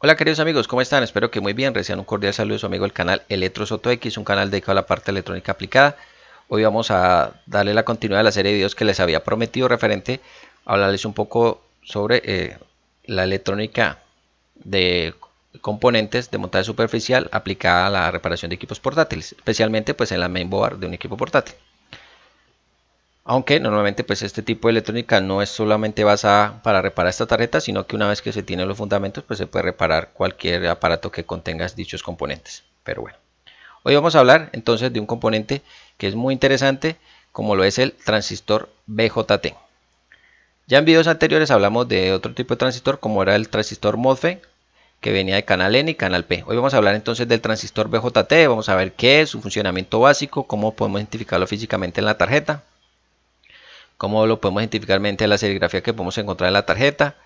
Hola queridos amigos, ¿cómo están? Espero que muy bien. Reciban un cordial saludo de su amigo del canal Electro Soto X, un canal dedicado a la parte electrónica aplicada. Hoy vamos a darle la continuidad a la serie de videos que les había prometido referente a hablarles un poco sobre la electrónica de componentes de montaje superficial aplicada a la reparación de equipos portátiles, especialmente pues en la mainboard de un equipo portátil. Aunque normalmente pues este tipo de electrónica no es solamente basada para reparar esta tarjeta, sino que una vez que se tienen los fundamentos pues se puede reparar cualquier aparato que contenga dichos componentes. Pero bueno, hoy vamos a hablar entonces de un componente que es muy interesante, como lo es el transistor BJT. Ya en videos anteriores hablamos de otro tipo de transistor, como era el transistor MOSFET, que venía de canal N y canal P. Hoy vamos a hablar entonces del transistor BJT, vamos a ver qué es, su funcionamiento básico, cómo podemos identificarlo físicamente en la tarjeta, cómo lo podemos identificar mediante la serigrafía que podemos encontrar en la tarjeta,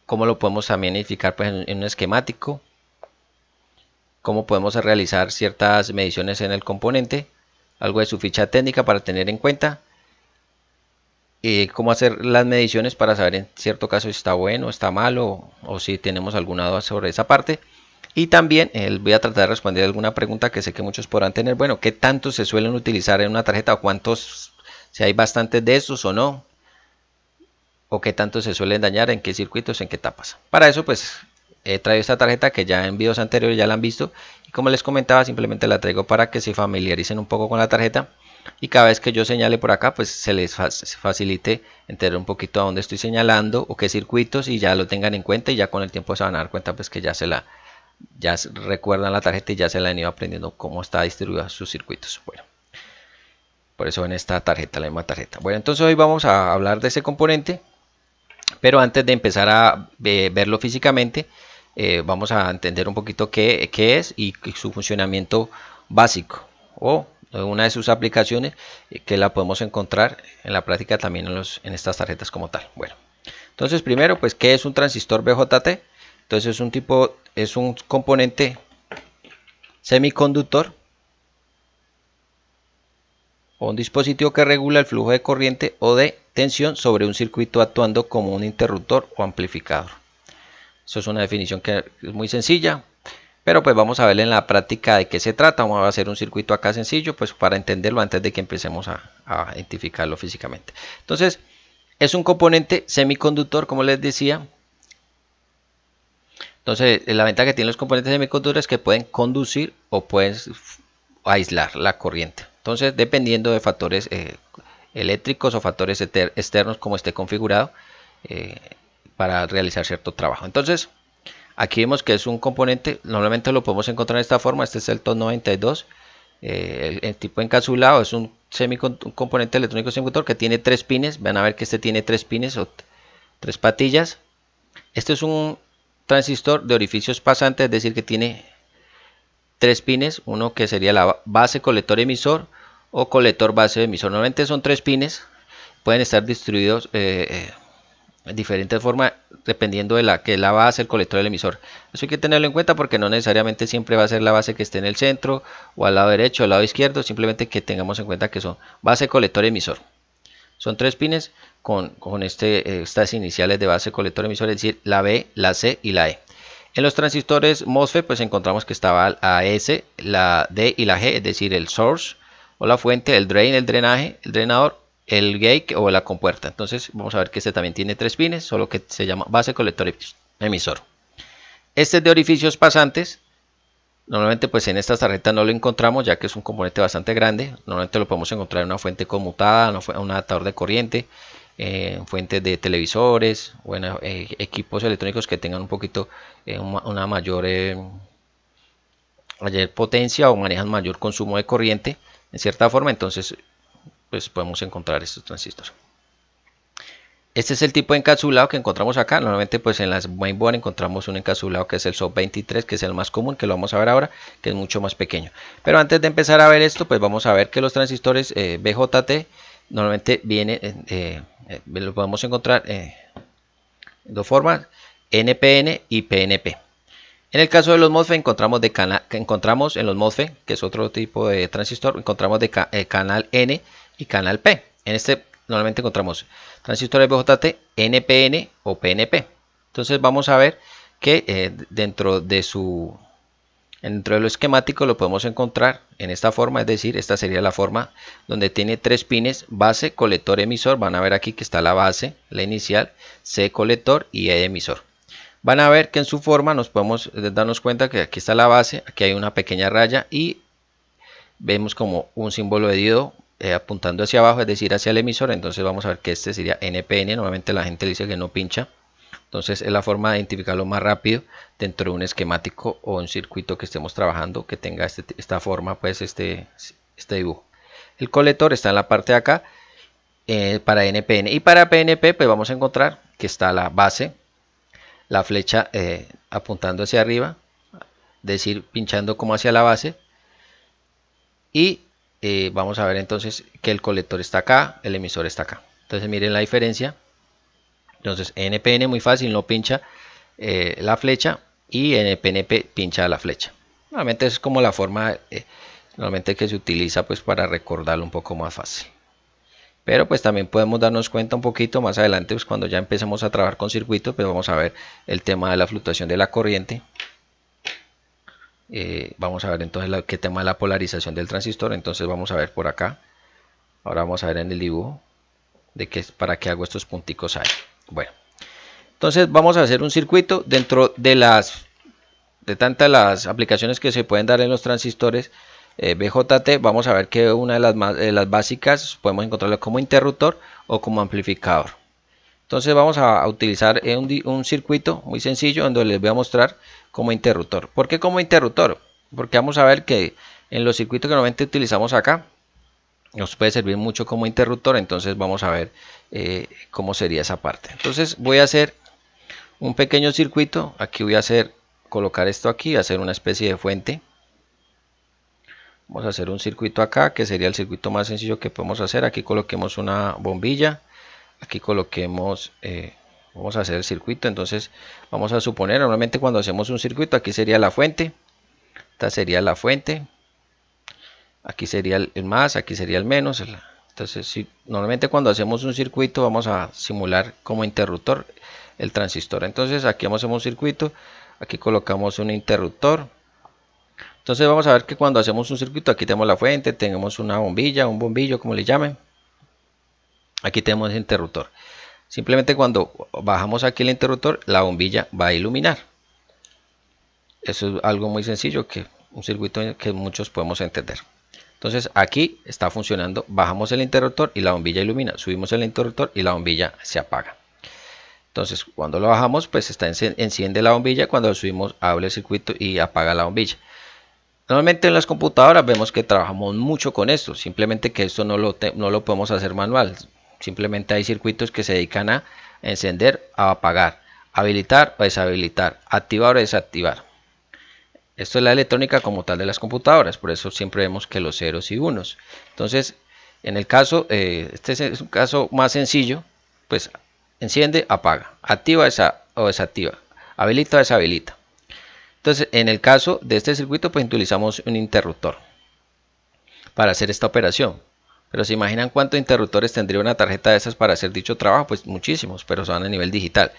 cómo lo podemos también identificar pues, en un esquemático, cómo podemos realizar ciertas mediciones en el componente, algo de su ficha técnica para tener en cuenta, cómo hacer las mediciones para saber en cierto caso si está bueno, está malo o si tenemos alguna duda sobre esa parte. Y también voy a tratar de responder alguna pregunta que sé que muchos podrán tener. Bueno, ¿qué tanto se suelen utilizar en una tarjeta o cuántos, si hay bastantes de estos o no? O qué tanto se suelen dañar, en qué circuitos, en qué etapas. Para eso pues he traído esta tarjeta que ya en videos anteriores ya la han visto y como les comentaba simplemente la traigo para que se familiaricen un poco con la tarjeta y cada vez que yo señale por acá pues se les facilite entender un poquito a dónde estoy señalando o qué circuitos y ya lo tengan en cuenta y ya con el tiempo se van a dar cuenta pues que ya recuerdan la tarjeta y ya se la han ido aprendiendo cómo está distribuida sus circuitos. Bueno, por eso en esta tarjeta, la misma tarjeta. Bueno, entonces hoy vamos a hablar de ese componente. Pero antes de empezar a verlo físicamente, vamos a entender un poquito qué es y su funcionamiento básico o una de sus aplicaciones que la podemos encontrar en la práctica también en estas tarjetas como tal. Bueno, entonces primero, pues, ¿qué es un transistor BJT? Entonces es un componente semiconductor o un dispositivo que regula el flujo de corriente o de tensión sobre un circuito actuando como un interruptor o amplificador. Eso es una definición que es muy sencilla, pero pues vamos a ver en la práctica de qué se trata. Vamos a hacer un circuito acá sencillo, pues para entenderlo antes de que empecemos a identificarlo físicamente. Entonces, es un componente semiconductor, como les decía. Entonces, la ventaja que tienen los componentes semiconductores es que pueden conducir o pueden aislar la corriente. Entonces, dependiendo de factores eléctricos o factores externos como esté configurado eh, para realizar cierto trabajo. Entonces, aquí vemos que es un componente, normalmente lo podemos encontrar de esta forma, este es el TOS 92, el tipo encapsulado es un componente electrónico semiconductor que tiene 3 pines, van a ver que este tiene 3 pines o 3 patillas. Este es un transistor de orificios pasantes, es decir que tiene 3 pines, uno que sería la base colector emisor o colector base emisor. Normalmente son 3 pines, pueden estar distribuidos de diferentes formas dependiendo de la que es la base, el colector del emisor. Eso hay que tenerlo en cuenta porque no necesariamente siempre va a ser la base que esté en el centro o al lado derecho o al lado izquierdo, simplemente que tengamos en cuenta que son base, colector, emisor. Son 3 pines con estas iniciales de base, colector, emisor, es decir, la B, la C y la E. En los transistores MOSFET pues encontramos que estaba la S, la D y la G, es decir, el source o la fuente, el drain, el drenaje, el drenador, el gate o la compuerta. Entonces vamos a ver que este también tiene 3 pines, solo que se llama base, colector, emisor. Este es de orificios pasantes. Normalmente pues en estas tarjetas no lo encontramos ya que es un componente bastante grande. Normalmente lo podemos encontrar en una fuente conmutada, un adaptador de corriente, fuentes de televisores o en equipos electrónicos que tengan un poquito una mayor potencia o manejan mayor consumo de corriente en cierta forma. Entonces pues podemos encontrar estos transistores. Este es el tipo de encapsulado que encontramos acá. Normalmente pues en las mainboard encontramos un encapsulado que es el SOP23, que es el más común, que lo vamos a ver ahora, que es mucho más pequeño. Pero antes de empezar a ver esto, pues vamos a ver que los transistores BJT normalmente lo podemos encontrar en dos formas, NPN y PNP. En el caso de los MOSFET encontramos en los MOSFET, que es otro tipo de transistor, encontramos de canal N y canal P. En este normalmente encontramos transistores BJT, NPN o PNP. Entonces vamos a ver que dentro de lo esquemático lo podemos encontrar en esta forma, es decir, esta sería la forma donde tiene 3 pines: base, colector, emisor. Van a ver aquí que está la base, la inicial, C colector y E emisor. Van a ver que en su forma nos podemos darnos cuenta que aquí está la base, aquí hay una pequeña raya y vemos como un símbolo de diodo apuntando hacia abajo, es decir, hacia el emisor. Entonces vamos a ver que este sería NPN. Normalmente la gente dice que no pincha. Entonces es la forma de identificarlo más rápido dentro de un esquemático o un circuito que estemos trabajando que tenga esta forma, pues este dibujo. El colector está en la parte de acá para NPN, y para PNP pues vamos a encontrar que está la base, la flecha apuntando hacia arriba, es decir, pinchando como hacia la base, y vamos a ver entonces que el colector está acá, el emisor está acá. Entonces miren la diferencia. Entonces NPN muy fácil, no pincha la flecha, y NPNP pincha la flecha. Normalmente es como la forma normalmente que se utiliza pues para recordarlo un poco más fácil. Pero pues también podemos darnos cuenta un poquito más adelante, pues cuando ya empecemos a trabajar con circuitos, pues vamos a ver el tema de la fluctuación de la corriente. Vamos a ver entonces qué tema de la polarización del transistor. Entonces vamos a ver por acá. Ahora vamos a ver en el dibujo de para qué hago estos punticos ahí. Bueno, entonces vamos a hacer un circuito dentro de tantas las aplicaciones que se pueden dar en los transistores BJT. Vamos a ver que una de las básicas podemos encontrarla como interruptor o como amplificador. Entonces vamos a utilizar un circuito muy sencillo donde les voy a mostrar como interruptor. ¿Por qué como interruptor? Porque vamos a ver que en los circuitos que normalmente utilizamos acá nos puede servir mucho como interruptor. Entonces vamos a ver cómo sería esa parte. Entonces voy a hacer un pequeño circuito. Aquí voy a colocar esto aquí, hacer una especie de fuente. Vamos a hacer un circuito acá, que sería el circuito más sencillo que podemos hacer. Aquí coloquemos una bombilla, aquí coloquemos, vamos a hacer el circuito. Entonces vamos a suponer, normalmente cuando hacemos un circuito, aquí sería la fuente, esta sería la fuente, aquí sería el más, aquí sería el menos. Entonces normalmente cuando hacemos un circuito vamos a simular como interruptor el transistor. Entonces aquí vamos a hacer un circuito, aquí colocamos un interruptor. Entonces vamos a ver que cuando hacemos un circuito, aquí tenemos la fuente, tenemos una bombilla, un bombillo, como le llamen. Aquí tenemos el interruptor. Simplemente cuando bajamos aquí el interruptor, la bombilla va a iluminar. Eso es algo muy sencillo, un circuito que muchos podemos entender. Entonces aquí está funcionando, bajamos el interruptor y la bombilla ilumina, subimos el interruptor y la bombilla se apaga. Entonces cuando lo bajamos, pues enciende la bombilla, cuando lo subimos abre el circuito y apaga la bombilla. Normalmente en las computadoras vemos que trabajamos mucho con esto, simplemente que esto no lo podemos hacer manual. Simplemente hay circuitos que se dedican a encender, a apagar, habilitar o deshabilitar, activar o desactivar. Esto es la electrónica como tal de las computadoras, por eso siempre vemos que los ceros y unos. Entonces, en el caso, este es un caso más sencillo, pues enciende, apaga, activa o desactiva, habilita o deshabilita. Entonces, en el caso de este circuito, pues utilizamos un interruptor para hacer esta operación. Pero se imaginan cuántos interruptores tendría una tarjeta de esas para hacer dicho trabajo. Pues muchísimos, pero son a nivel digital.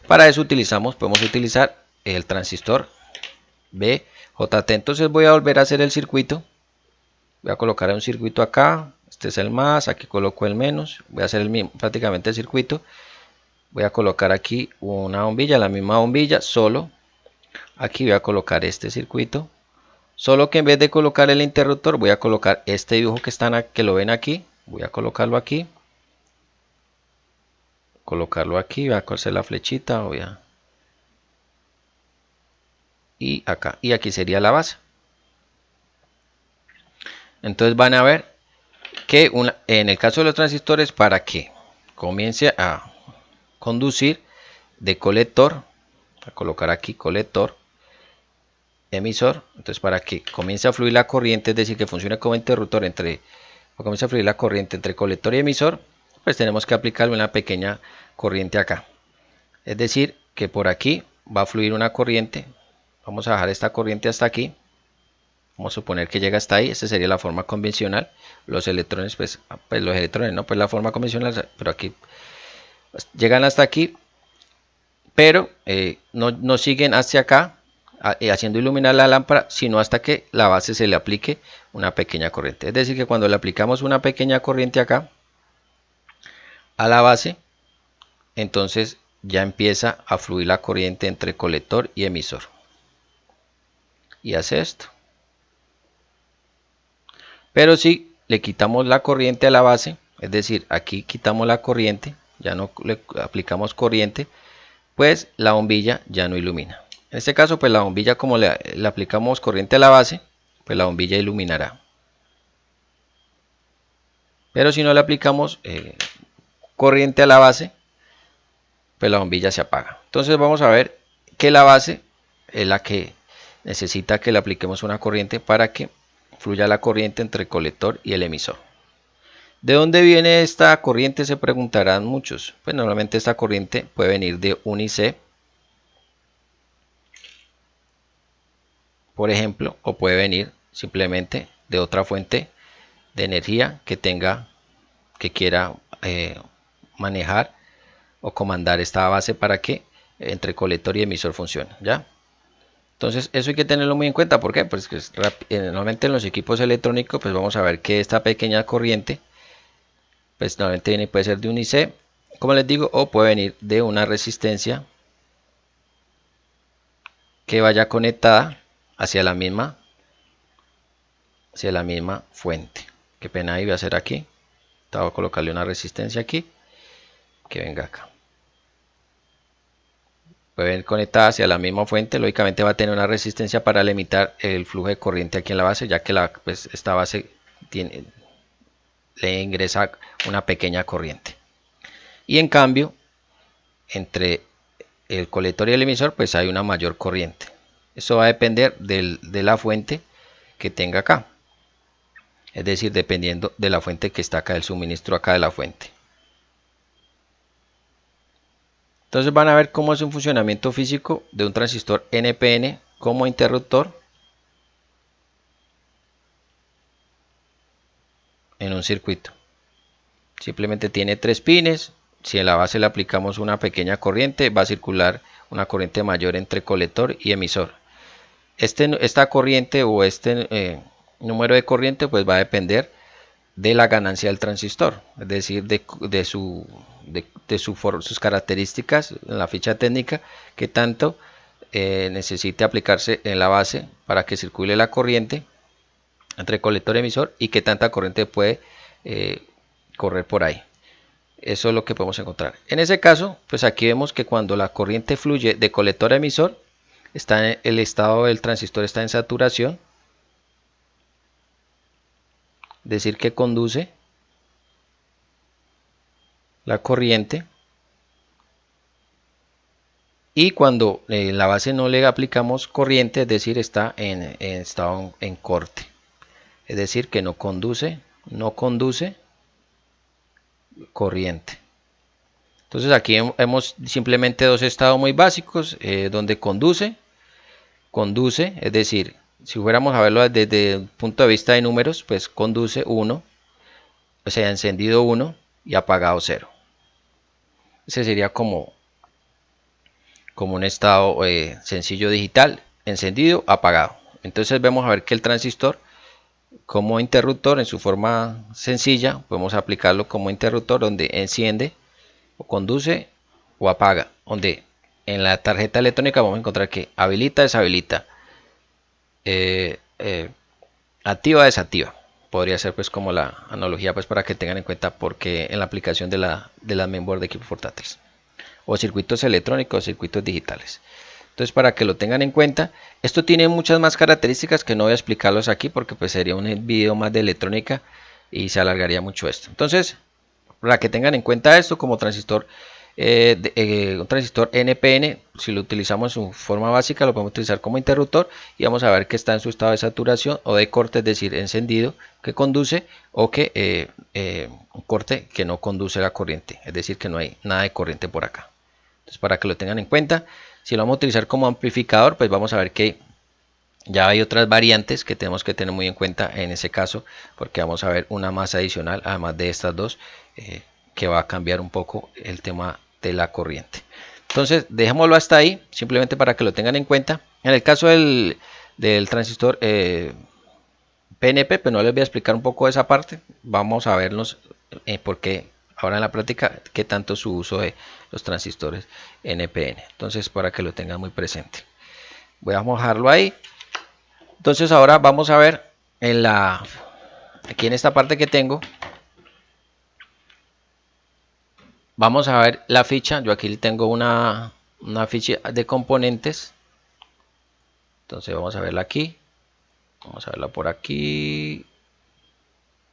Para eso podemos utilizar el transistor BJT. Entonces voy a volver a hacer el circuito. Voy a colocar un circuito acá. Este es el más, aquí coloco el menos. Voy a hacer el mismo, prácticamente el circuito. Voy a colocar aquí una bombilla, la misma bombilla, solo. Aquí voy a colocar este circuito, solo que en vez de colocar el interruptor voy a colocar este dibujo que lo ven aquí. Voy a colocarlo aquí, voy a hacer la flechita, y acá, y aquí sería la base. Entonces van a ver que en el caso de los transistores, para que comience a conducir de colector, a colocar aquí colector, emisor. Entonces para que comience a fluir la corriente, es decir, que funcione como interruptor comience a fluir la corriente entre colector y emisor, pues tenemos que aplicarle una pequeña corriente acá. Es decir, que por aquí va a fluir una corriente. Vamos a bajar esta corriente hasta aquí. Vamos a suponer que llega hasta ahí. Esta sería la forma convencional. Los electrones, pues los electrones, no, pues la forma convencional, pero aquí pues, llegan hasta aquí. pero no siguen hacia acá haciendo iluminar la lámpara, sino hasta que la base se le aplique una pequeña corriente. Es decir, que cuando le aplicamos una pequeña corriente acá a la base, entonces ya empieza a fluir la corriente entre colector y emisor. Y hace esto. Pero si le quitamos la corriente a la base, es decir, aquí quitamos la corriente, ya no le aplicamos corriente, pues la bombilla ya no ilumina. En este caso, pues la bombilla, como le aplicamos corriente a la base, pues la bombilla iluminará. Pero si no le aplicamos corriente a la base, pues la bombilla se apaga. Entonces vamos a ver que la base es la que necesita que le apliquemos una corriente para que fluya la corriente entre el colector y el emisor. ¿De dónde viene esta corriente? Se preguntarán muchos. Pues normalmente esta corriente puede venir de un IC, por ejemplo, o puede venir simplemente de otra fuente de energía que quiera manejar o comandar esta base para que entre colector y emisor funcione, ¿ya? Entonces eso hay que tenerlo muy en cuenta. ¿Por qué? Pues que normalmente en los equipos electrónicos pues vamos a ver que esta pequeña corriente pues normalmente puede ser de un IC, como les digo, o puede venir de una resistencia que vaya conectada hacia la misma fuente. Qué pena, ahí voy a hacer aquí, voy a colocarle una resistencia aquí que venga acá. Puede venir conectada hacia la misma fuente, lógicamente va a tener una resistencia para limitar el flujo de corriente aquí en la base, ya que esta base le ingresa una pequeña corriente. Y en cambio, entre el colector y el emisor pues hay una mayor corriente. Eso va a depender de la fuente que tenga acá, es decir, dependiendo de la fuente que está acá, del suministro acá de la fuente. Entonces van a ver cómo es un funcionamiento físico de un transistor NPN como interruptor en un circuito. Simplemente tiene 3 pines. Si a la base le aplicamos una pequeña corriente, va a circular una corriente mayor entre colector y emisor. Esta corriente o número de corriente pues va a depender de la ganancia del transistor, es decir, de sus características en la ficha técnica, que tanto necesite aplicarse en la base para que circule la corriente entre colector y emisor y que tanta corriente puede correr por ahí. Eso es lo que podemos encontrar. En ese caso, pues aquí vemos que cuando la corriente fluye de colector a emisor, el estado del transistor está en saturación, es decir, que conduce la corriente, y cuando la base no le aplicamos corriente, es decir, está en estado en corte, es decir, que no conduce corriente. Entonces aquí hemos simplemente dos estados muy básicos, donde conduce, es decir, si fuéramos a verlo desde el punto de vista de números, pues conduce 1, o sea, encendido 1 y apagado 0. Ese sería como un estado sencillo digital, encendido, apagado. Entonces vamos a ver que el transistor como interruptor en su forma sencilla, podemos aplicarlo como interruptor donde enciende o conduce o apaga, donde en la tarjeta electrónica vamos a encontrar que habilita, deshabilita, activa, desactiva. Podría ser pues como la analogía pues para que tengan en cuenta, porque en la aplicación de la mainboard de equipos portátiles o circuitos electrónicos o circuitos digitales. Entonces, para que lo tengan en cuenta, esto tiene muchas más características que no voy a explicarlos aquí porque pues sería un video más de electrónica y se alargaría mucho esto. Entonces, para que tengan en cuenta esto, como transistor, un transistor NPN, si lo utilizamos en su forma básica, lo podemos utilizar como interruptor y vamos a ver que está en su estado de saturación o de corte, es decir, encendido, que conduce, o que un corte que no conduce la corriente, es decir, que no hay nada de corriente por acá. Entonces, para que lo tengan en cuenta, si lo vamos a utilizar como amplificador, pues vamos a ver que ya hay otras variantes que tenemos que tener muy en cuenta en ese caso, porque vamos a ver una más adicional, además de estas dos, que va a cambiar un poco el tema de la corriente. Entonces dejémoslo hasta ahí, simplemente para que lo tengan en cuenta. En el caso del transistor PNP, pues no les voy a explicar un poco esa parte. Vamos a vernos porque ahora en la práctica qué tanto su uso de los transistores NPN. Entonces para que lo tengan muy presente. Voy a mojarlo ahí. Entonces ahora vamos a ver aquí en esta parte que tengo. Vamos a ver la ficha. Yo aquí tengo una ficha de componentes. Entonces vamos a verla aquí. Vamos a verla por aquí.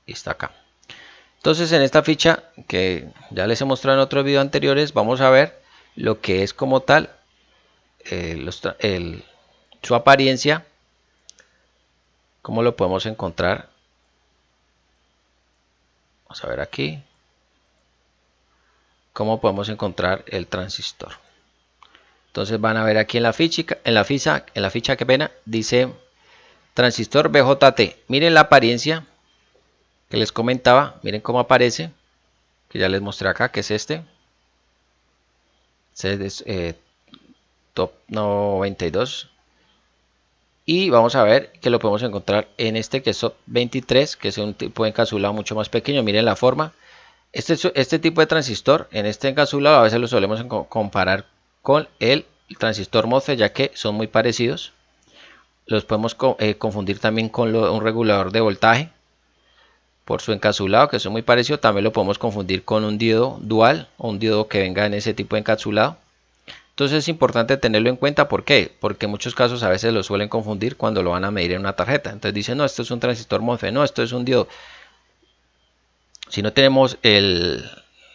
Y está acá. Entonces en esta ficha que ya les he mostrado en otros videos anteriores, vamos a ver lo que es como tal su apariencia. Cómo lo podemos encontrar. Vamos a ver aquí. Cómo podemos encontrar el transistor. Entonces van a ver aquí en la ficha que pena, dice transistor BJT. Miren la apariencia que les comentaba, miren cómo aparece, que ya les mostré acá, que es este es top 92. Y vamos a ver que lo podemos encontrar en este que es top 23, que es un tipo de encapsulado mucho más pequeño. Miren la forma. Este tipo de transistor, en este encapsulado, a veces lo solemos comparar con el transistor MOSFET, ya que son muy parecidos. Los podemos confundir también con un regulador de voltaje por su encapsulado, que son muy parecidos. También lo podemos confundir con un diodo dual o un diodo que venga en ese tipo de encapsulado. Entonces es importante tenerlo en cuenta. ¿Por qué? Porque en muchos casos a veces lo suelen confundir cuando lo van a medir en una tarjeta. Entonces dicen, no, esto es un transistor MOSFET, no, esto es un diodo. Si no tenemos el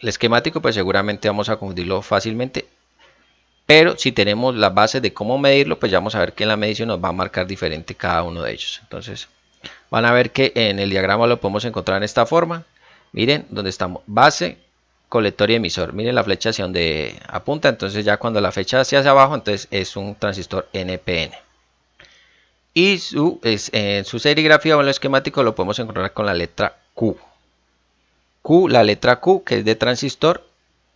esquemático, pues seguramente vamos a confundirlo fácilmente. Pero si tenemos la base de cómo medirlo, pues ya vamos a ver que en la medición nos va a marcar diferente cada uno de ellos. Entonces van a ver que en el diagrama lo podemos encontrar en esta forma. Miren donde estamos, base, colector y emisor. Miren la flecha hacia donde apunta. Entonces ya cuando la flecha hacia abajo, entonces es un transistor NPN. Y en su serigrafía o en lo esquemático lo podemos encontrar con la letra Q. La letra Q, que es de transistor,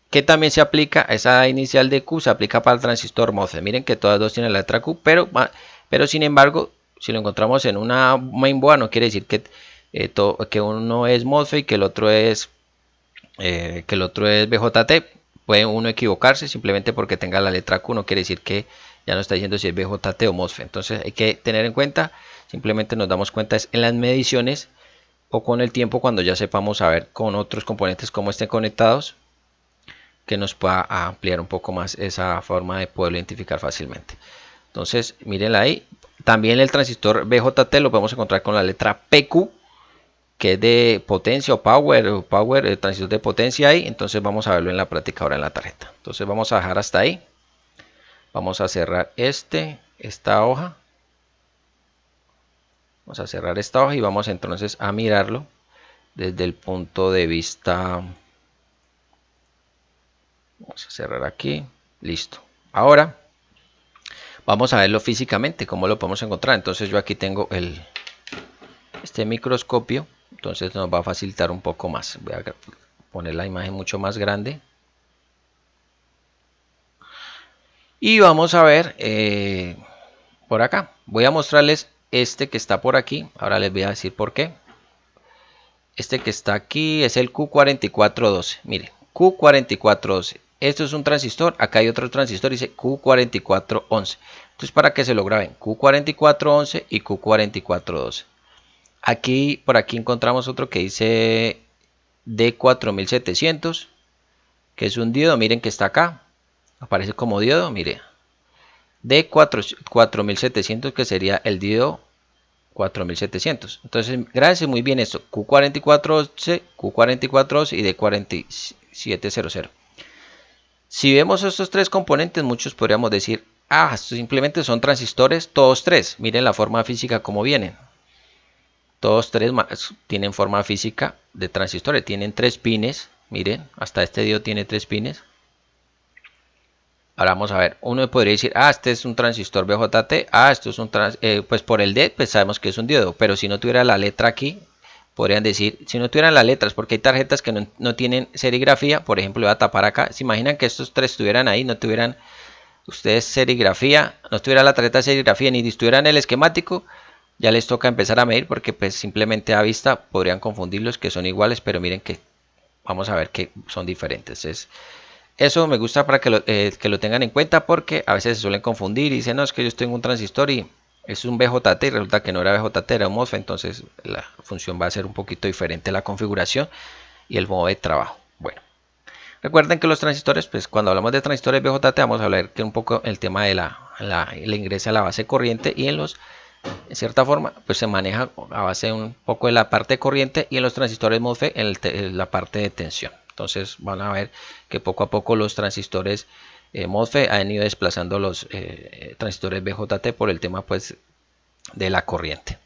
que también se aplica, esa inicial de Q se aplica para el transistor MOSFET. Miren que todas dos tienen la letra Q, pero sin embargo, si lo encontramos en una mainboard, no quiere decir que uno es MOSFET y que el otro es BJT. Puede uno equivocarse simplemente porque tenga la letra Q, no quiere decir que ya no está diciendo si es BJT o MOSFET. Entonces hay que tener en cuenta, simplemente nos damos cuenta en las mediciones o con el tiempo, cuando ya sepamos saber con otros componentes cómo estén conectados, que nos pueda ampliar un poco más esa forma de poderlo identificar fácilmente. Entonces mírenla ahí. También el transistor BJT lo podemos encontrar con la letra PQ, que es de potencia o power, el transistor de potencia ahí. Entonces vamos a verlo en la práctica ahora en la tarjeta. Entonces vamos a dejar hasta ahí. Vamos a cerrar esta hoja. Vamos a cerrar esta hoja y vamos entonces a mirarlo desde el punto de vista. Vamos a cerrar aquí. Listo. Ahora vamos a verlo físicamente, cómo lo podemos encontrar. Entonces yo aquí tengo este microscopio. Entonces nos va a facilitar un poco más. Voy a poner la imagen mucho más grande. Y vamos a ver por acá. Voy a mostrarles este que está por aquí. Ahora les voy a decir por qué. Este que está aquí es el Q4412. Miren, Q4412. Esto es un transistor. Acá hay otro transistor, dice Q4411. Entonces para que se lo graben, Q4411 y Q4412. Aquí, por aquí encontramos otro que dice D4700, que es un diodo. Miren que está acá. Aparece como diodo, mire. D4700, que sería el diodo 4700. Entonces, grábense muy bien esto: Q4411, Q4411 y D4700. Si vemos estos tres componentes, muchos podríamos decir, estos simplemente son transistores, todos tres. Miren la forma física como vienen. Todos tres tienen forma física de transistores, tienen tres pines. Miren, hasta este diodo tiene tres pines. Ahora vamos a ver, uno podría decir, este es un transistor BJT, esto es un pues por el D, pues sabemos que es un diodo, pero si no tuviera la letra aquí, podrían decir, si no tuvieran las letras, porque hay tarjetas que no tienen serigrafía, por ejemplo, voy a tapar acá, se imaginan que estos tres estuvieran ahí, no tuvieran ustedes serigrafía, no tuviera la tarjeta de serigrafía ni estuvieran el esquemático, ya les toca empezar a medir porque pues simplemente a vista podrían confundirlos que son iguales, pero miren que vamos a ver que son diferentes. Eso me gusta para que lo tengan en cuenta porque a veces se suelen confundir y dicen, no, es que yo tengo un transistor y es un BJT y resulta que no era BJT, era un MOSFET, entonces la función va a ser un poquito diferente la configuración y el modo de trabajo. Bueno, recuerden que los transistores, pues cuando hablamos de transistores BJT vamos a hablar que un poco el tema de el ingreso a la base de corriente y en cierta forma, pues se maneja a base de un poco de la parte de corriente y en los transistores MOSFET en la parte de tensión. Entonces van a ver que poco a poco los transistores MOSFET han ido desplazando los transistores BJT por el tema pues de la corriente.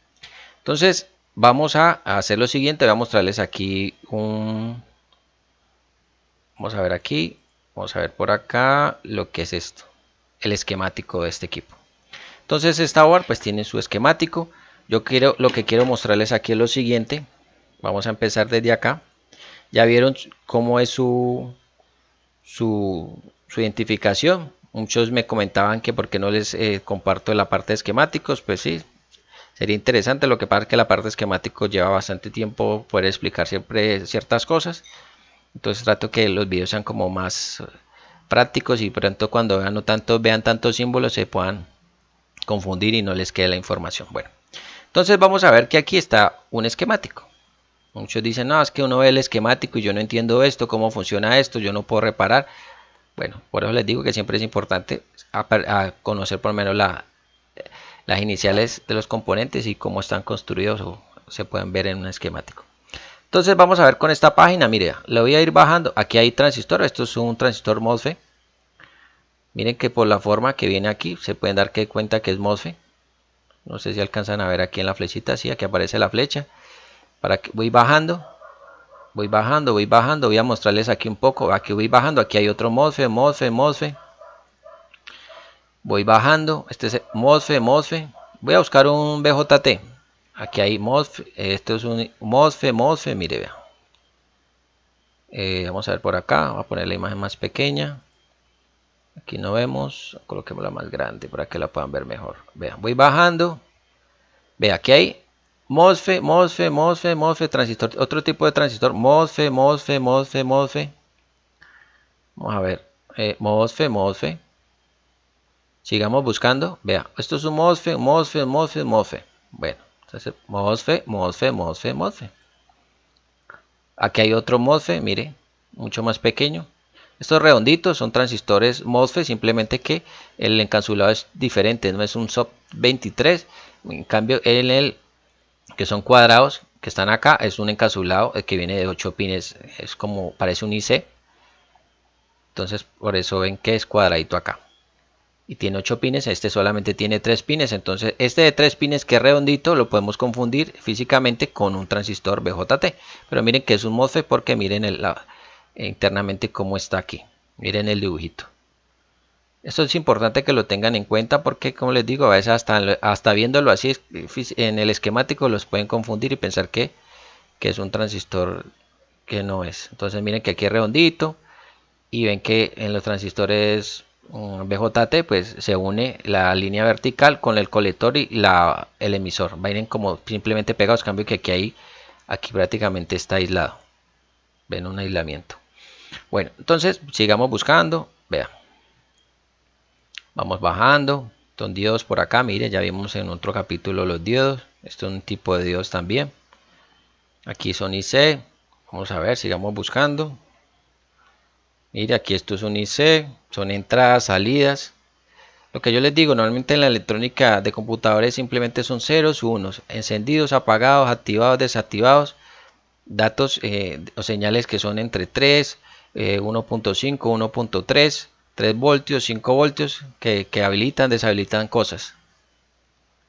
Entonces vamos a hacer lo siguiente, voy a mostrarles aquí vamos a ver aquí, vamos a ver por acá lo que es esto, el esquemático de este equipo. Entonces esta board pues tiene su esquemático. Lo que quiero mostrarles aquí es lo siguiente. Vamos a empezar desde acá. Ya vieron cómo es su identificación. Muchos me comentaban que por qué no les comparto la parte de esquemáticos. Pues sí, sería interesante. Lo que pasa es que la parte de esquemáticos lleva bastante tiempo poder explicar siempre ciertas cosas. Entonces trato que los videos sean como más prácticos y pronto cuando vean tantos símbolos se puedan confundir y no les quede la información. Bueno, entonces vamos a ver que aquí está un esquemático. Muchos dicen, no, es que uno ve el esquemático y yo no entiendo esto, cómo funciona esto, yo no puedo reparar. Bueno, por eso les digo que siempre es importante conocer por lo menos las iniciales de los componentes y cómo están construidos o se pueden ver en un esquemático. Entonces vamos a ver con esta página, mire, le voy a ir bajando. Aquí hay transistor, esto es un transistor MOSFET. Miren que por la forma que viene aquí se pueden dar cuenta que es MOSFET. No sé si alcanzan a ver aquí en la flechita, sí, aquí aparece la flecha. Voy bajando, voy bajando, voy bajando, voy a mostrarles aquí un poco. Aquí voy bajando, aquí hay otro MOSFET, MOSFET, MOSFET. Voy bajando, este es MOSFET, MOSFET. Voy a buscar un BJT. Aquí hay MOSFET, esto es un MOSFET, MOSFET, mire, vea. Vamos a ver por acá, voy a poner la imagen más pequeña. Aquí no vemos, coloquémosla más grande para que la puedan ver mejor. Vean, voy bajando. Ve, aquí hay MOSFET, MOSFET, MOSFET, MOSFET, transistor, otro tipo de transistor, MOSFET, MOSFET, MOSFET, MOSFET. Vamos a ver, MOSFET, MOSFET. Sigamos buscando. Vea, esto es un MOSFET, MOSFET, MOSFET, MOSFET. Bueno, entonces MOSFET, MOSFET, MOSFET, MOSFET. Aquí hay otro MOSFET, mire, mucho más pequeño. Estos redonditos son transistores MOSFET, simplemente que el encapsulado es diferente, no es un SOP23. En cambio, que son cuadrados, que están acá, es un encapsulado que viene de 8 pines, es como, parece un IC. Entonces, por eso ven que es cuadradito acá. Y tiene 8 pines, este solamente tiene 3 pines. Entonces, este de 3 pines que es redondito, lo podemos confundir físicamente con un transistor BJT. Pero miren que es un MOSFET porque miren internamente cómo está aquí. Miren el dibujito. Esto es importante que lo tengan en cuenta porque, como les digo, a veces hasta viéndolo así en el esquemático los pueden confundir y pensar que es un transistor que no es. Entonces miren que aquí es redondito y ven que en los transistores BJT pues se une la línea vertical con el colector y el emisor. Vienen como simplemente pegados, cambio que aquí prácticamente está aislado. Ven un aislamiento. Bueno, entonces sigamos buscando. Vean. Vamos bajando. Son diodos por acá. Mire, ya vimos en otro capítulo los diodos. Esto es un tipo de diodos también. Aquí son IC. Vamos a ver, sigamos buscando. Mire, aquí esto es un IC. Son entradas, salidas. Lo que yo les digo, normalmente en la electrónica de computadores simplemente son ceros, unos. Encendidos, apagados, activados, desactivados. Datos o señales que son entre 3, 1.5, 1.3. 3 voltios, 5 voltios que habilitan, deshabilitan cosas.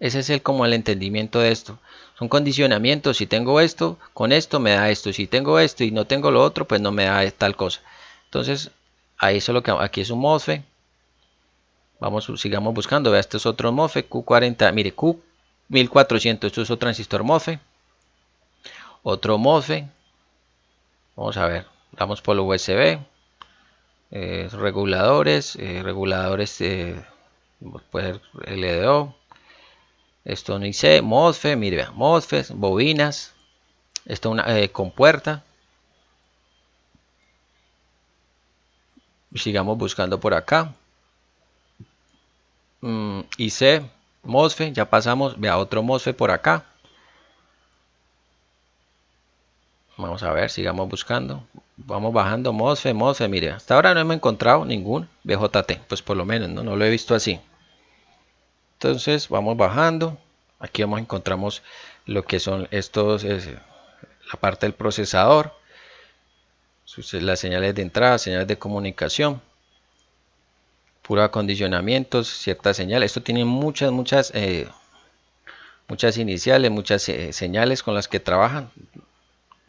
Ese es como el entendimiento de esto. Son condicionamientos. Si tengo esto, con esto me da esto. Si tengo esto y no tengo lo otro, pues no me da tal cosa. Entonces, ahí eso lo que aquí es un MOSFET. Sigamos buscando. Vea, este es otro MOSFET Q40. Mire, Q1400. Esto es otro transistor MOSFET. otro MOSFET. Vamos a ver, damos por lo USB, reguladores, puede ser LDO, esto no hice, MOSFET, mire, vea, MOSFET, bobinas, esto una compuerta. Sigamos buscando por acá. IC, MOSFET, ya pasamos, vea otro MOSFET por acá. Vamos a ver, sigamos buscando. Vamos bajando MOSFET, mire, hasta ahora no hemos encontrado ningún BJT, pues por lo menos no lo he visto así. Entonces vamos bajando. Aquí encontramos lo que son estos, la parte del procesador, las señales de entrada, señales de comunicación, puro acondicionamientos, ciertas señales. Esto tiene muchas iniciales, muchas señales con las que trabajan,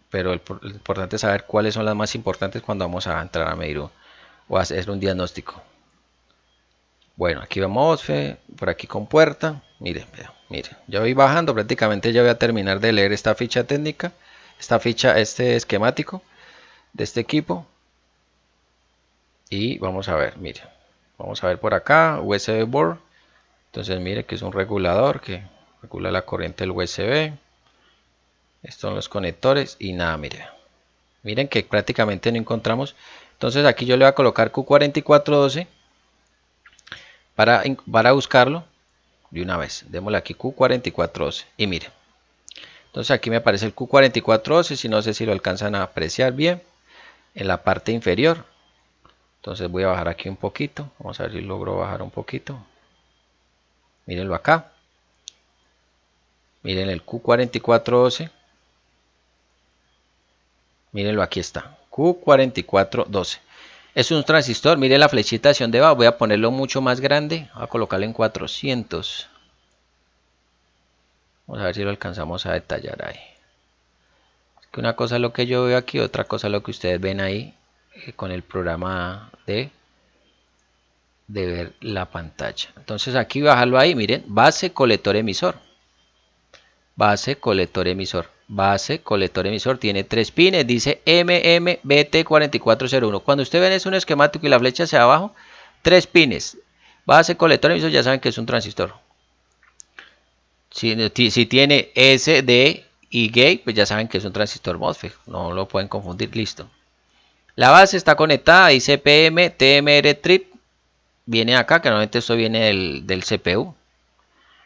pero lo importante es saber cuáles son las más importantes cuando vamos a entrar a medir o a hacer un diagnóstico. Bueno, aquí vamos, por aquí con puerta. Mire, ya voy bajando, prácticamente ya voy a terminar de leer esta ficha técnica, este esquemático de este equipo. Y vamos a ver, mire, vamos a ver por acá, USB board. Entonces mire que es un regulador que regula la corriente del USB. Estos son los conectores y nada, miren que prácticamente no encontramos. Entonces aquí yo le voy a colocar Q4412 para buscarlo de una vez. Démosle aquí Q4412 y mire. Entonces aquí me aparece el Q4412, si no sé si lo alcanzan a apreciar bien, en la parte inferior. Entonces voy a bajar aquí un poquito, vamos a ver si logro bajar un poquito. Mírenlo acá. Miren el Q4412. Mírenlo, aquí está. Q4412. Es un transistor, miren la flechita hacia donde va. Voy a ponerlo mucho más grande. Voy a colocarlo en 400. Vamos a ver si lo alcanzamos a detallar ahí. Que una cosa es lo que yo veo aquí, otra cosa es lo que ustedes ven ahí con el programa de ver la pantalla. Entonces aquí bajarlo ahí, miren, base, colector, emisor. Base, colector, emisor. Base, colector, emisor. Tiene 3 pines, dice MMBT4401. Cuando usted ve es un esquemático y la flecha hacia abajo, 3 pines. Base, colector, emisor, ya saben que es un transistor. Si tiene S, D y gate, pues ya saben que es un transistor MOSFET. No lo pueden confundir, listo. La base está conectada, dice PM, TMR trip. Viene acá, que normalmente esto viene del CPU,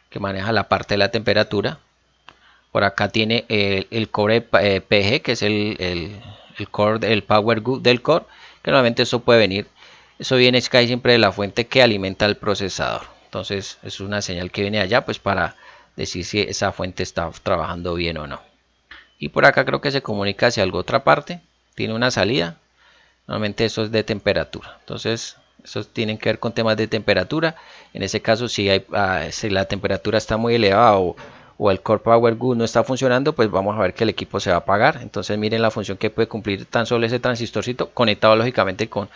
que maneja la parte de la temperatura. Por acá tiene el core PG, que es el core, el power del core, que normalmente eso puede venir. Eso viene casi siempre de la fuente que alimenta el procesador. Entonces es una señal que viene allá, pues para decir si esa fuente está trabajando bien o no. Y por acá creo que se comunica hacia alguna otra parte. Tiene una salida. Normalmente eso es de temperatura. Entonces eso tienen que ver con temas de temperatura. En ese caso si la temperatura está muy elevada o el Core Power Good no está funcionando, pues vamos a ver que el equipo se va a apagar. Entonces miren la función que puede cumplir tan solo ese transistorcito conectado lógicamente con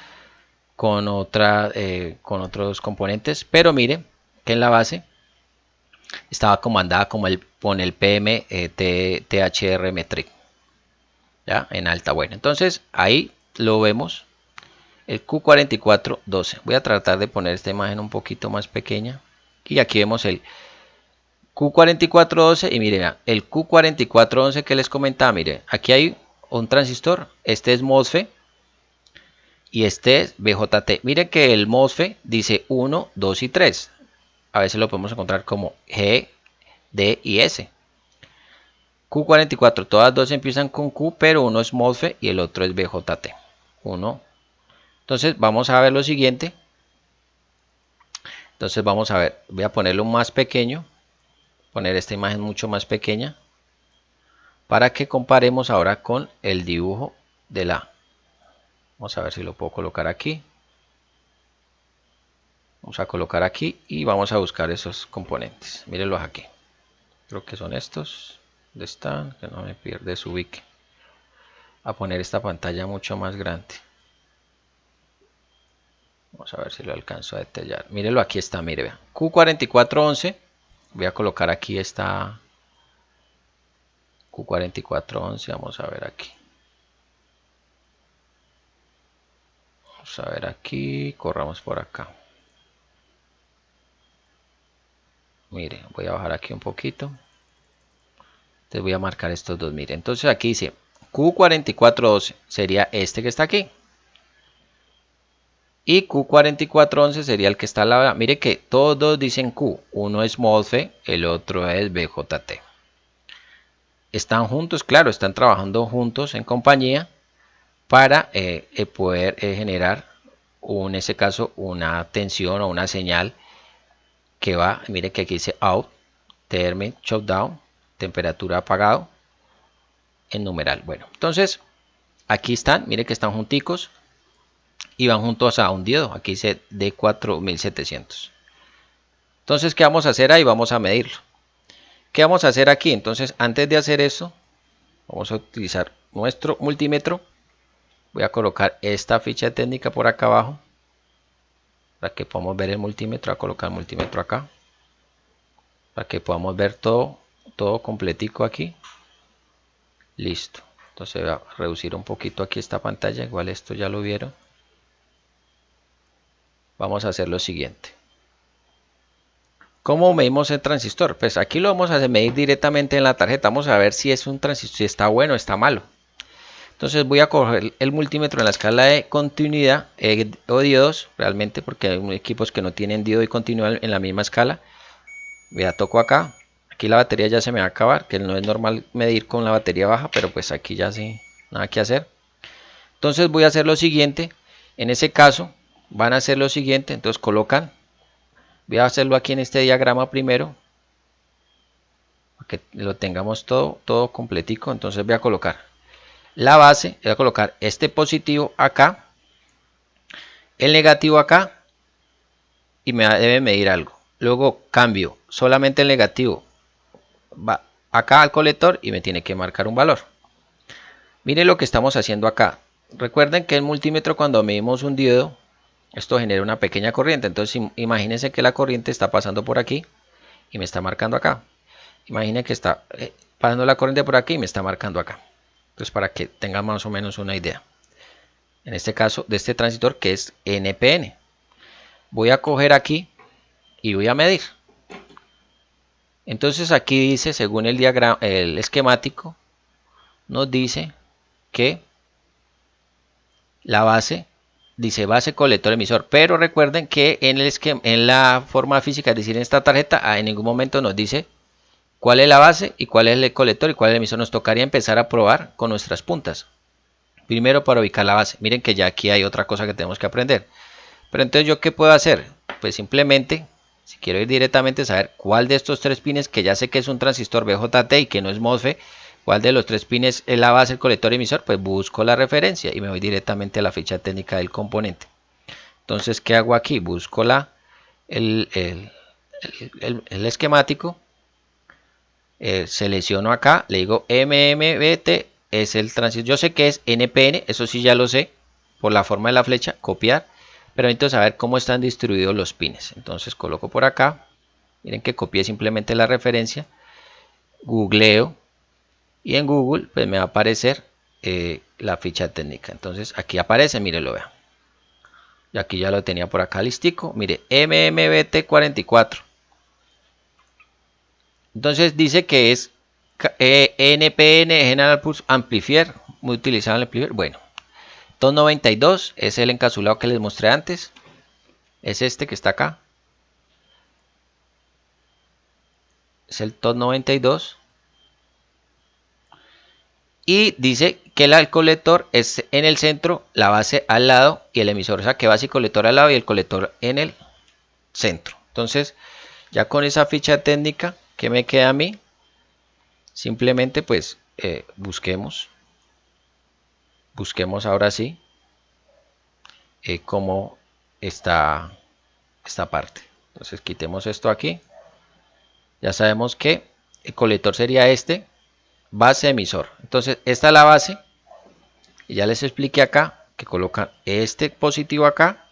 otros componentes. Pero miren que en la base estaba comandada con el PM THR Metric, ya en alta. Bueno, entonces ahí lo vemos, el Q4412. Voy a tratar de poner esta imagen un poquito más pequeña y aquí vemos el Q4412 y miren el Q4411 que les comentaba. Miren, aquí hay un transistor, este es MOSFET y este es BJT. Miren que el MOSFET dice 1, 2 y 3. A veces lo podemos encontrar como G, D y S. Q44, todas dos empiezan con Q, pero uno es MOSFET y el otro es BJT. Entonces vamos a ver lo siguiente. Entonces vamos a ver, voy a ponerlo más pequeño, poner esta imagen mucho más pequeña, para que comparemos ahora con el dibujo de la. Vamos a ver si lo puedo colocar aquí. Vamos a colocar aquí y vamos a buscar esos componentes. Mírenlos aquí. Creo que son estos. ¿Dónde están? Que no me pierde su ubique. A poner esta pantalla mucho más grande. Vamos a ver si lo alcanzo a detallar. Mírenlo, aquí está, mire, vean. Q4411. Voy a colocar aquí esta Q4411, vamos a ver aquí. Vamos a ver aquí, corramos por acá. Mire, voy a bajar aquí un poquito. Entonces voy a marcar estos dos, mire. Entonces aquí dice Q4412 sería este que está aquí. Y Q4411 sería el que está al lado. Mire que todos dicen Q. Uno es MOSFET, el otro es BJT. Están juntos, claro, están trabajando juntos en compañía para poder generar, en ese caso, una tensión o una señal que va, mire que aquí dice out, term, shutdown, temperatura apagado, en numeral. Bueno, entonces aquí están, mire que están junticos y van juntos a un diodo. Aquí dice D4700. Entonces, ¿qué vamos a hacer ahí? Vamos a medirlo. ¿Qué vamos a hacer aquí? Entonces, antes de hacer eso, vamos a utilizar nuestro multímetro. Voy a colocar esta ficha técnica por acá abajo para que podamos ver el multímetro. Voy a colocar el multímetro acá para que podamos ver todo completico aquí. Listo. Entonces voy a reducir un poquito aquí esta pantalla. Igual esto ya lo vieron. Vamos a hacer lo siguiente. ¿Cómo medimos el transistor? Pues aquí lo vamos a medir directamente en la tarjeta. Vamos a ver si es un transistor, si está bueno o está malo. Entonces voy a coger el multímetro en la escala de continuidad o diodos, realmente, porque hay equipos que no tienen diodo y continuidad en la misma escala. Vea, toco acá. Aquí la batería ya se me va a acabar, que no es normal medir con la batería baja, pero pues aquí ya sí, nada que hacer. Entonces voy a hacer lo siguiente. En ese caso, van a hacer lo siguiente. Entonces colocan. Voy a hacerlo aquí en este diagrama primero, para que lo tengamos todo completico. Entonces voy a colocar la base, voy a colocar este positivo acá, el negativo acá, y me debe medir algo. Luego cambio solamente el negativo, va acá al colector y me tiene que marcar un valor. Miren lo que estamos haciendo acá. Recuerden que el multímetro, cuando medimos un diodo, esto genera una pequeña corriente. Entonces imagínense que la corriente está pasando por aquí y me está marcando acá. Imaginen que está pasando la corriente por aquí y me está marcando acá. Entonces, para que tengan más o menos una idea. En este caso, de este transistor que es NPN. Voy a coger aquí y voy a medir. Entonces aquí dice, según el diagrama, el esquemático, nos dice que la base, dice base, colector, emisor. Pero recuerden que en la forma física, es decir, en esta tarjeta, en ningún momento nos dice cuál es la base y cuál es el colector y cuál es el emisor. Nos tocaría empezar a probar con nuestras puntas. Primero, para ubicar la base. Miren que ya aquí hay otra cosa que tenemos que aprender. Pero entonces, ¿yo qué puedo hacer? Pues simplemente, si quiero ir directamente a saber cuál de estos tres pines, que ya sé que es un transistor BJT y que no es MOSFET, cuál de los tres pines es la base, el colector, emisor, pues busco la referencia y me voy directamente a la ficha técnica del componente. Entonces, ¿qué hago aquí? Busco el esquemático, selecciono acá, le digo MMBT, es el transistor. Yo sé que es NPN, eso sí ya lo sé, por la forma de la flecha, copiar. Pero necesito saber cómo están distribuidos los pines. Entonces coloco por acá. Miren que copié simplemente la referencia. Googleo. Y en Google pues me va a aparecer la ficha técnica. Entonces aquí aparece, mire, lo vean. Y aquí ya lo tenía por acá listico. Mire, MMBT44. Entonces dice que es NPN, General Pulse Amplifier. Muy utilizado en el amplifier. Bueno. TON 92 es el encapsulado que les mostré antes. Es este que está acá. Es el TON 92. Y dice que el colector es en el centro, la base al lado y el emisor. O sea, que base y colector al lado y el colector en el centro. Entonces, ya con esa ficha técnica, ¿qué me queda a mí? Simplemente pues busquemos ahora sí cómo está esta parte. Entonces quitemos esto aquí. Ya sabemos que el colector sería este, base, emisor. Entonces esta es la base. Y ya les expliqué acá que colocan este positivo acá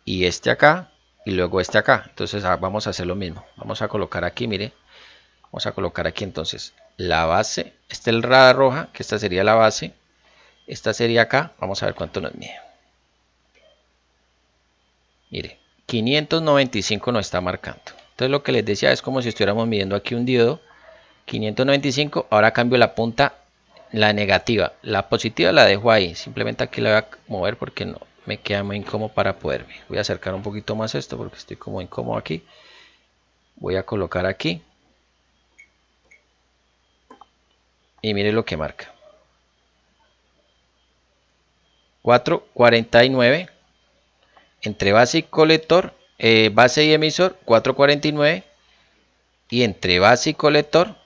y este acá y luego este acá. Entonces vamos a hacer lo mismo. Vamos a colocar aquí, mire. Vamos a colocar aquí entonces la base, esta es la roja, que esta sería la base, esta sería acá, vamos a ver cuánto nos mide. Mire, 595 nos está marcando. Entonces lo que les decía es como si estuviéramos midiendo aquí un diodo, 595, ahora cambio la punta, la negativa, la positiva la dejo ahí, simplemente aquí la voy a mover porque no me queda muy incómodo para poder ver. Voy a acercar un poquito más esto porque estoy como incómodo aquí. Voy a colocar aquí y mire lo que marca. 449 entre base y colector, base y emisor 449 y entre base y colector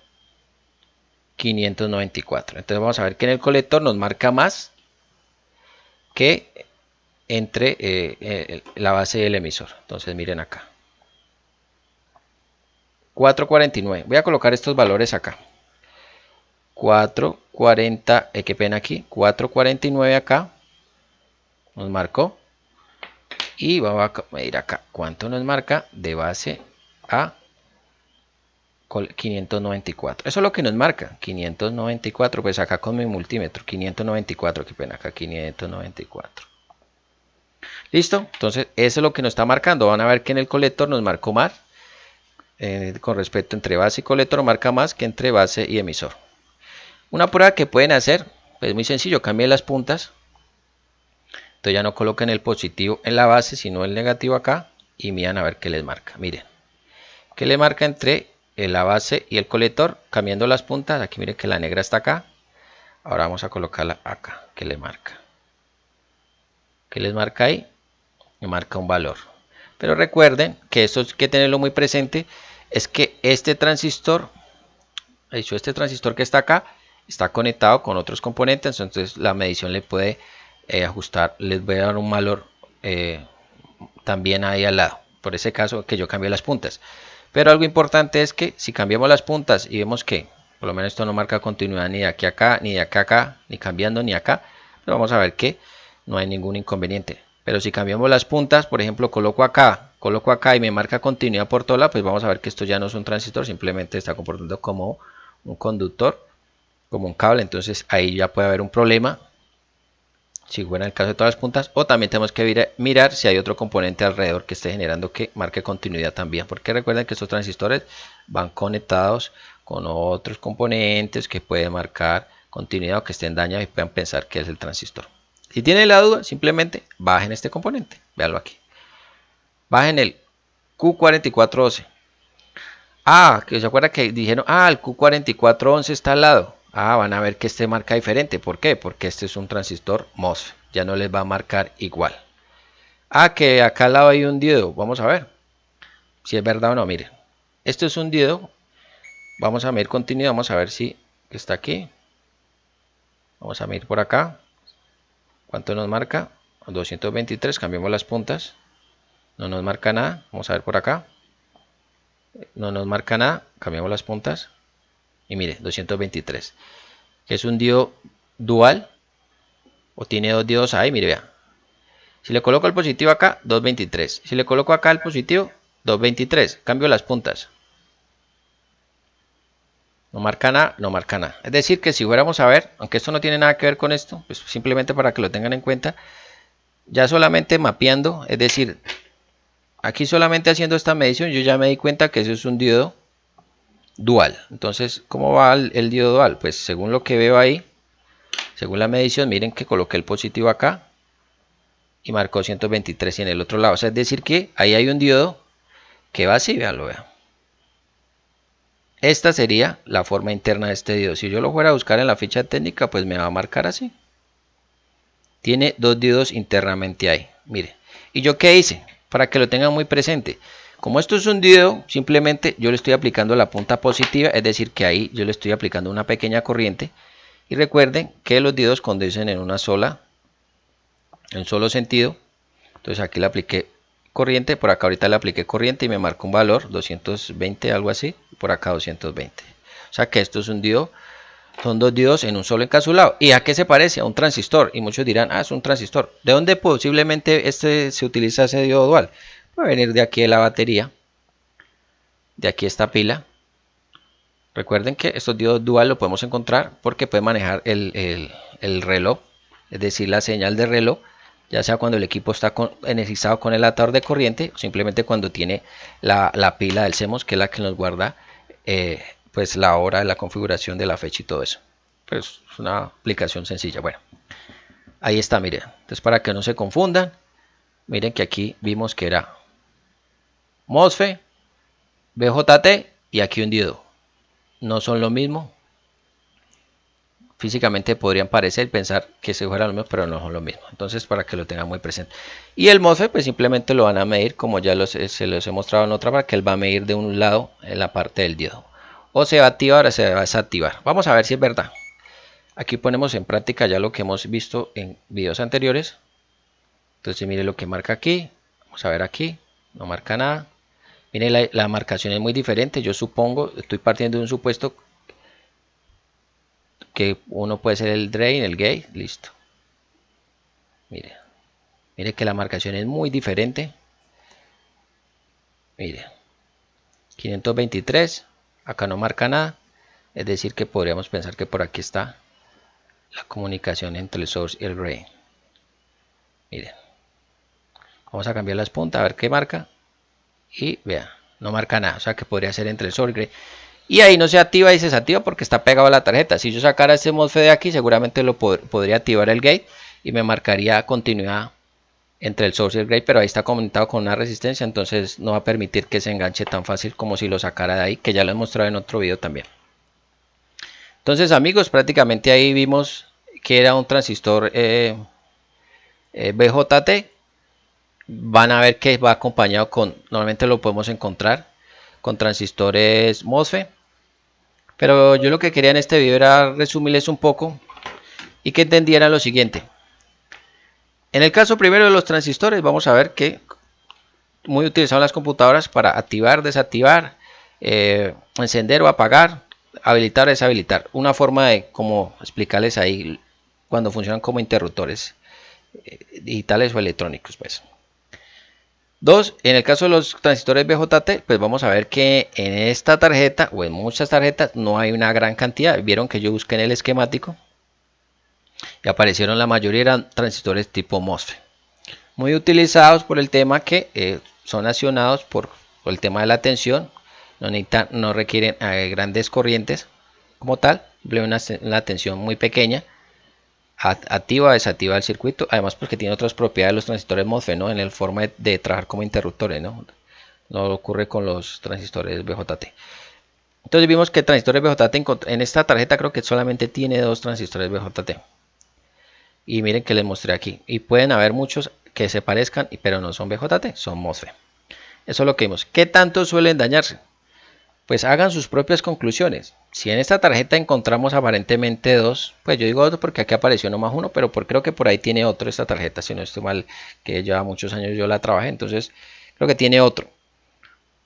594. Entonces vamos a ver que en el colector nos marca más que entre la base y el emisor. Entonces miren acá. 449. Voy a colocar estos valores acá. 440, qué pena aquí. 449 acá. Nos marcó. Y vamos a medir acá. ¿Cuánto nos marca? De base a 594. Eso es lo que nos marca. 594. Pues acá con mi multímetro. 594. Qué pena acá. 594. Listo. Entonces eso es lo que nos está marcando. Van a ver que en el colector nos marcó más. Con respecto entre base y colector marca más que entre base y emisor. Una prueba que pueden hacer, pues muy sencillo, cambien las puntas. Entonces ya no coloquen el positivo en la base, sino el negativo acá y miran a ver qué les marca. Miren, qué le marca entre la base y el colector, cambiando las puntas. Aquí miren que la negra está acá. Ahora vamos a colocarla acá, ¿qué le marca? ¿Qué les marca ahí? Me marca un valor. Pero recuerden que esto hay que tenerlo muy presente, es que este transistor que está acá está conectado con otros componentes, entonces la medición le puede ajustar, les voy a dar un valor también ahí al lado, por ese caso que yo cambie las puntas. Pero algo importante es que si cambiamos las puntas y vemos que por lo menos esto no marca continuidad ni de aquí a acá, ni de acá a acá, ni cambiando ni acá, pero vamos a ver que no hay ningún inconveniente. Pero si cambiamos las puntas, por ejemplo, coloco acá y me marca continuidad por todo lado, pues vamos a ver que esto ya no es un transistor, simplemente está comportando como un conductor, como un cable. Entonces ahí ya puede haber un problema si fuera el caso de todas las puntas, o también tenemos que mirar si hay otro componente alrededor que esté generando que marque continuidad también, porque recuerden que estos transistores van conectados con otros componentes que pueden marcar continuidad o que estén dañados y puedan pensar que es el transistor. Si tienen la duda, simplemente bajen este componente, véanlo aquí, bajen el Q4412. Que se acuerda que dijeron, el Q4411 está al lado. Van a ver que este marca diferente. ¿Por qué? Porque este es un transistor MOSFET. Ya no les va a marcar igual. Que acá al lado hay un diodo. Vamos a ver si es verdad o no. Miren, esto es un diodo. Vamos a medir continuidad. Vamos a ver si está aquí. Vamos a medir por acá. ¿Cuánto nos marca? 223. Cambiamos las puntas. No nos marca nada. Vamos a ver por acá. No nos marca nada. Cambiamos las puntas. Y mire, 223. Que es un diodo dual. O tiene dos diodos ahí, mire, vea. Si le coloco el positivo acá, 223. Si le coloco acá el positivo, 223. Cambio las puntas. No marca nada, no marca nada. Es decir, que si fuéramos a ver, aunque esto no tiene nada que ver con esto, pues simplemente para que lo tengan en cuenta, ya solamente mapeando, es decir, aquí solamente haciendo esta medición, yo ya me di cuenta que eso es un diodo dual. Entonces, ¿cómo va el diodo dual? Pues según lo que veo ahí, según la medición, miren que coloqué el positivo acá y marcó 123 y en el otro lado. O sea, es decir que ahí hay un diodo que va así, véanlo, vean. Esta sería la forma interna de este diodo. Si yo lo fuera a buscar en la ficha técnica, pues me va a marcar así. Tiene dos diodos internamente ahí, mire. ¿Y yo qué hice? Para que lo tengan muy presente. Como esto es un diodo, simplemente yo le estoy aplicando la punta positiva, es decir que ahí yo le estoy aplicando una pequeña corriente. Y recuerden que los diodos conducen en un solo sentido. Entonces aquí le apliqué corriente, por acá ahorita le apliqué corriente y me marcó un valor 220, algo así, por acá 220. O sea que esto es un diodo, son dos diodos en un solo encapsulado. ¿Y a qué se parece? A un transistor. Y muchos dirán, es un transistor. ¿De dónde posiblemente se utiliza ese diodo dual? Puede venir de aquí de la batería, de aquí esta pila, Recuerden que estos diodos dual lo podemos encontrar porque puede manejar el reloj, es decir, la señal de reloj, ya sea cuando el equipo está energizado con el adaptador de corriente, o simplemente cuando tiene la pila del CMOS, que es la que nos guarda pues la hora, la configuración de la fecha y todo eso. Pues es una aplicación sencilla. Bueno, ahí está, miren. Entonces, para que no se confundan, miren que aquí vimos que era MOSFET, BJT y aquí un diodo. No son lo mismo. Físicamente podrían parecer, pensar que se fuera lo mismo, pero no son lo mismo. Entonces, para que lo tengan muy presente. Y el MOSFET, pues simplemente lo van a medir, como ya se los he mostrado en otra parte, que él va a medir de un lado en la parte del diodo. O se va a activar o se va a desactivar. Vamos a ver si es verdad. Aquí ponemos en práctica ya lo que hemos visto en videos anteriores. Entonces, mire lo que marca aquí. Vamos a ver aquí. No marca nada. Mire, la marcación es muy diferente. Yo supongo, estoy partiendo de un supuesto que uno puede ser el drain, el gate, listo. Mire que la marcación es muy diferente. Mire, 523, acá no marca nada, es decir que podríamos pensar que por aquí está la comunicación entre el source y el drain. Miren, vamos a cambiar las puntas a ver qué marca y vea, no marca nada, o sea que podría ser entre el source y el drain. Y ahí no se activa y se desactiva porque está pegado a la tarjeta. Si yo sacara este MOSFET de aquí, seguramente lo podría activar el gate y me marcaría continuidad entre el source y el gate, pero ahí está conectado con una resistencia, entonces no va a permitir que se enganche tan fácil como si lo sacara de ahí, que ya lo he mostrado en otro video también. Entonces, amigos, prácticamente ahí vimos que era un transistor BJT. Van a ver que va acompañado con, normalmente lo podemos encontrar con transistores MOSFET, pero yo lo que quería en este video era resumirles un poco y que entendieran lo siguiente. En el caso primero de los transistores, vamos a ver que muy utilizados en las computadoras para activar, desactivar, encender o apagar, habilitar o deshabilitar. Una forma de como explicarles ahí cuando funcionan como interruptores digitales o electrónicos, pues. Dos, en el caso de los transistores BJT, pues vamos a ver que en esta tarjeta o en muchas tarjetas no hay una gran cantidad. Vieron que yo busqué en el esquemático y aparecieron la mayoría eran transistores tipo MOSFET. Muy utilizados por el tema que son accionados por el tema de la tensión. No requieren grandes corrientes como tal, una tensión muy pequeña. Activa o desactiva el circuito, además porque tiene otras propiedades los transistores MOSFET, ¿no? En el forma de trabajar como interruptores, ¿no? No ocurre con los transistores BJT. Entonces vimos que transistores BJT en esta tarjeta creo que solamente tiene dos transistores BJT. Y miren que les mostré aquí. Y pueden haber muchos que se parezcan, pero no son BJT, son MOSFET. Eso es lo que vimos. ¿Qué tanto suelen dañarse? Pues hagan sus propias conclusiones. Si en esta tarjeta encontramos aparentemente dos, pues yo digo otro porque aquí apareció nomás uno, pero creo que por ahí tiene otro esta tarjeta, si no estoy mal, que lleva muchos años yo la trabajé, entonces creo que tiene otro.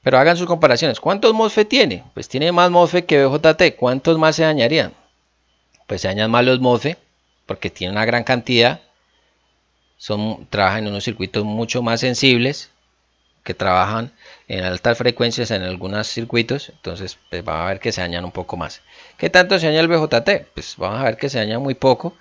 Pero hagan sus comparaciones. ¿Cuántos MOSFET tiene? Pues tiene más MOSFET que BJT. ¿Cuántos más se dañarían? Pues se dañan más los MOSFET porque tienen una gran cantidad. Trabajan en unos circuitos mucho más sensibles, que trabajan en altas frecuencias en algunos circuitos, entonces pues van a ver que se dañan un poco más. ¿Qué tanto se daña el BJT? Pues vamos a ver que se daña muy poco.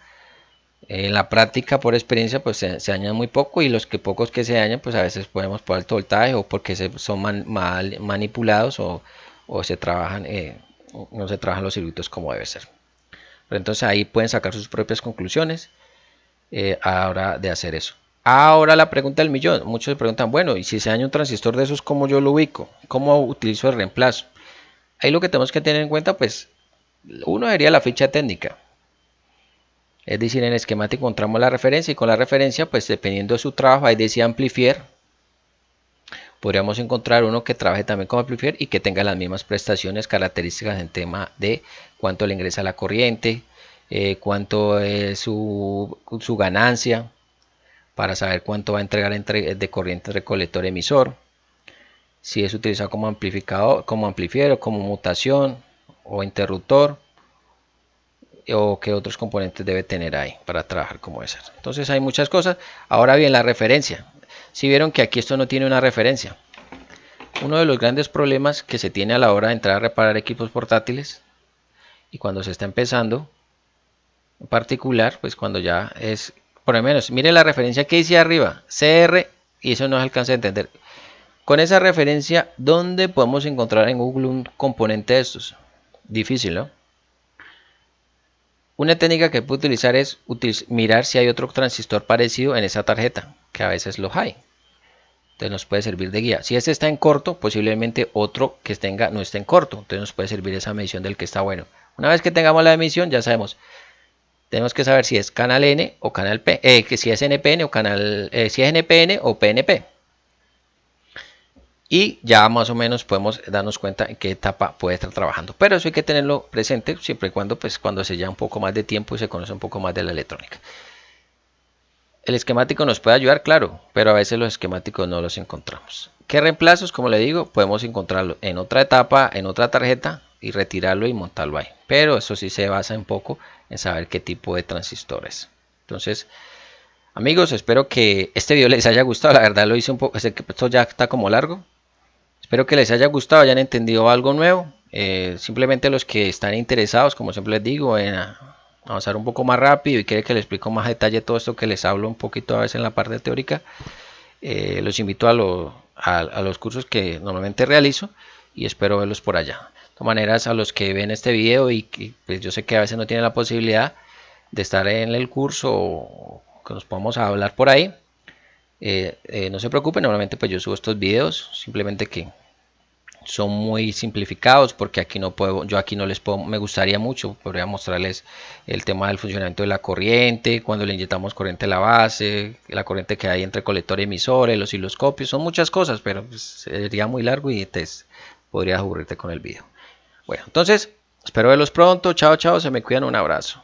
En la práctica, por experiencia, pues se dañan muy poco, y los pocos que se dañan, pues a veces podemos por alto voltaje o porque son mal manipulados o se trabajan, no se trabajan los circuitos como debe ser. Pero entonces ahí pueden sacar sus propias conclusiones a la hora de hacer eso. Ahora la pregunta del millón. Muchos se preguntan, bueno, y si se daña un transistor de esos, ¿cómo yo lo ubico? ¿Cómo utilizo el reemplazo? Ahí lo que tenemos que tener en cuenta, pues, uno sería la ficha técnica. Es decir, en el esquemático encontramos la referencia, y con la referencia, pues, dependiendo de su trabajo, ahí decía amplifier. Podríamos encontrar uno que trabaje también como amplifier y que tenga las mismas prestaciones, características en tema de cuánto le ingresa la corriente, cuánto es su ganancia, para saber cuánto va a entregar de corriente recolector emisor, si es utilizado como amplificador, como amplifier o como mutación o interruptor, o qué otros componentes debe tener ahí para trabajar como esas. Entonces hay muchas cosas. Ahora bien, la referencia. Si vieron que aquí esto no tiene una referencia, Uno de los grandes problemas que se tiene a la hora de entrar a reparar equipos portátiles y cuando se está empezando, en particular, pues cuando ya es, por lo menos, mire la referencia que hice arriba, CR, y eso no se alcanza a entender. Con esa referencia, ¿dónde podemos encontrar en Google un componente de estos? Difícil, ¿no? Una técnica que puedo utilizar es mirar si hay otro transistor parecido en esa tarjeta, que a veces los hay. Entonces nos puede servir de guía. Si este está en corto, posiblemente otro que no esté en corto. Entonces nos puede servir esa medición del que está bueno. Una vez que tengamos la medición, ya sabemos. Tenemos que saber si es canal N o canal P. Que si es NPN o si es NPN o PNP. Y ya más o menos podemos darnos cuenta en qué etapa puede estar trabajando. Pero eso hay que tenerlo presente siempre y cuando, pues, cuando se lleva un poco más de tiempo y se conoce un poco más de la electrónica. El esquemático nos puede ayudar, claro, pero a veces los esquemáticos no los encontramos. ¿Qué reemplazos? Como le digo, podemos encontrarlo en otra etapa, en otra tarjeta y retirarlo y montarlo ahí. Pero eso sí se basa un poco en saber qué tipo de transistores. Entonces, amigos, espero que este video les haya gustado. La verdad lo hice un poco, esto ya está como largo. Espero que les haya gustado, hayan entendido algo nuevo. Simplemente los que están interesados, como siempre les digo, en avanzar un poco más rápido y quieren que les explique más detalle todo esto que les hablo un poquito a veces en la parte teórica, los invito a los cursos que normalmente realizo y espero verlos por allá. De todas maneras, a los que ven este video y pues yo sé que a veces no tienen la posibilidad de estar en el curso o que nos podamos hablar por ahí, no se preocupen, normalmente pues yo subo estos videos, simplemente que son muy simplificados porque aquí no puedo, yo aquí no les puedo, me gustaría mucho, podría mostrarles el tema del funcionamiento de la corriente, cuando le inyectamos corriente a la base, la corriente que hay entre colector y emisor, los osciloscopios, son muchas cosas, pero pues, sería muy largo y te podría aburrirte con el video. Bueno, entonces, espero verlos pronto, chao, chao, se me cuidan, un abrazo.